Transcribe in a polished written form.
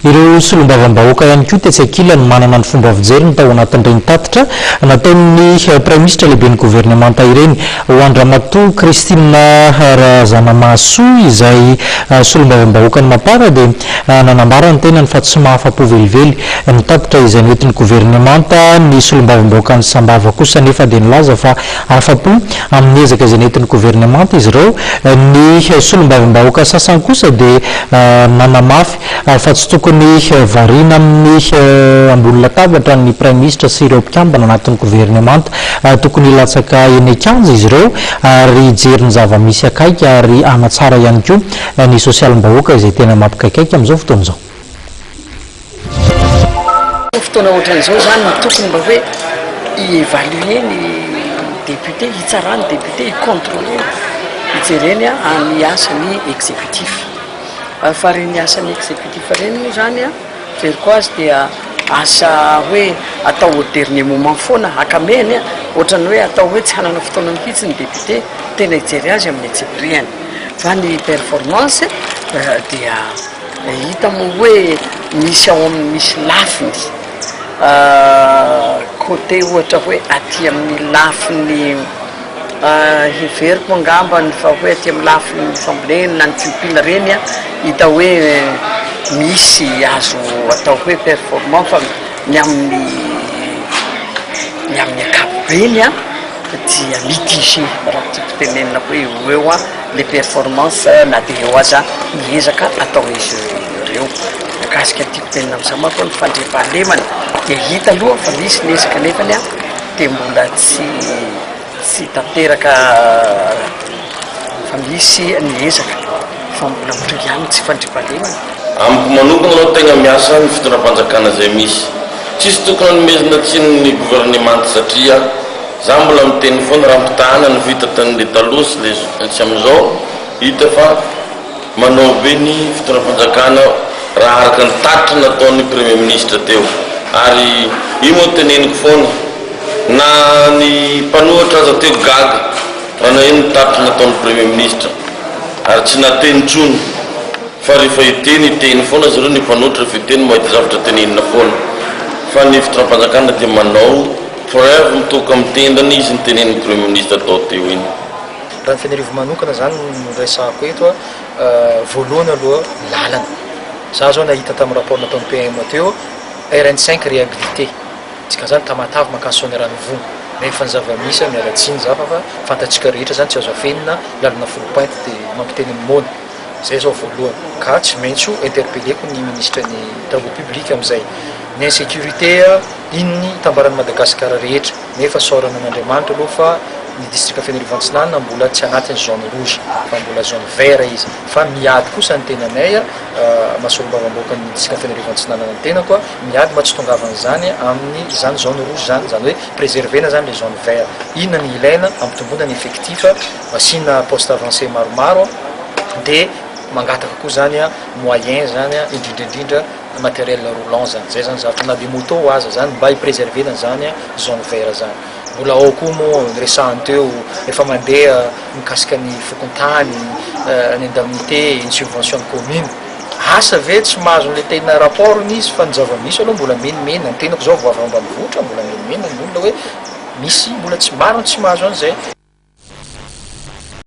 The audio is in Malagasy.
ireo solombavambahoaka ihany koa tetsekilany manana ny fomba fijery ny tao anatin'ireny tatitra nataon'ny prime ministre lehiben'ny gouvernemanta ireny ho Andramatoa Christine Razanamahasoa izay solombavambahoaka ny mapara dia nanambara ny tenany fa tsy mahafa-po velively ny tatitra izay nentin'ny gouvernemanta ny solombavambahoaka ny Sambava kosa nefa dia nilaza fa afa-po amin'ny ezaka izay nentin'ny gouvernemanta izy ireo ny solombavambahoaka sasany kosa dia nanamafy fa tsy tokony variana amin'ny ambony latabatra ny prime ministre sy ireo mpikambana anatin'ny gouvernemanta tokony hilatsaka eny ankanja izy ireo ary jery ny zava-misy akaiky ary anatsara ihany koa ny sosialim-bahoaka izay tena mampikaikaiky amin'izao fotoana izao. Fotoana ohatran'izao zany tokony mba hoe i-évaluer ny député, hitsara ny député, i-contrôler ijereny amin'ny asany exécutif. Fa reny asany exécutif reny moa zany veriko azy dia asa hoe atao au dernier moment foana akameny ohatrany hoe atao hoe tsy hanana fotoana mihitsy ny député tena hijery azy amin'ny exécutriany fa ny performance dia hita moa hoe misy ao amin'ny misy lafiny côté ohatra hoe aty amin'ny lafiny heveriko angambany fa hoe aty amin'ny lafiny assemblée na ny pupile reny hita hoe misy azo atao hoe performant fa ny amin'ny ankapobeny dia mitigé raha tiako tenenina hoe eo les performances na dia eo aza miezaka atao izy ireo mikasika tiako tenenina amin'izao manko ny fandriam-pahalemana dia hita aloha fa misy nezaka nefany dia mbola tsy tanteraka fa misy niezaka fa mbola mitoy ihany tsy fandriam-pahalemana. Amiko manokana aloha tegna miasa ny fitondram-panjakana izay misy tsisy tokony hanomezana tsinony gouvernemanta satria za mbola miteny foana raha mpitahana ny vita tan'le taloha sy le tsy amin'izao hita fa manao be ny fitondram-panjakana raha araka ny tatitra nataon'ny premier ministre teo ary io moa teneniko foana na ny mpanohitra aza teo gaga raha ino ny tatitra nataon'ny premier ministre ary tsy nateny tsony fa rehefa iteny foana zareo ny mpanohitra rehefa iteny mahita zavatra tenenina foana fa ny fitondram-panjakana dia manao preuve mitoka amin'ny tendany izy ny tenen'ny premier ministre atao teo iny. Raha ny fenerivo manokana zany no resako eto voalohany aloha lalana za zao nahita tamin'ny rapport nataon'ny PM teo RN5 réhabilité tsika zany tamatavy makasony ranovony nefa ny zava-misy mialatsiny za fa fantatsika rehetra zany tsy azo afenina lalana folo-painty dia mampiteny mona zay zao voalohany ka tsy maintsy interpelleko ny ministre ny travaux publics amin'izay ny insécurité iny tambaran'ny Madagasikara rehetra nefa sorana n'Andriamanitra aloha fa ny district Fenerivo-Antsinanana mbola tsy anatin'ny zone rouge fa mbola zone vert izy fa miady kosa ny tenanay mahasolombavambahoaka ny district Fenerivo-Antsinanana ny tena koa miady mba tsy tongavan'izany amin'ny zany zone rouge zany zany hoe préservena zany le zone vert inona ny ilaina ampitomboana ny effectif asina poste avancé maromaro dia mangataka koa zany moyen zany indrindrindrindra matériel roulant zany zay zany zavatra na dia moto aza zany mba hipreservena zany zone vert zany mbola ao koa moa resahany teo efa mandeha mikasika ny fokontany ny indemnité ny subvention de commune asa ve tsy mahazo n'le tena rapport n'izy fa ny zava-misy aloha mbola menimena ny tenako zao voavy ambanivohitra mbola menimena ny olona hoe misy mbola tsy mariny tsy mahazo an'izay.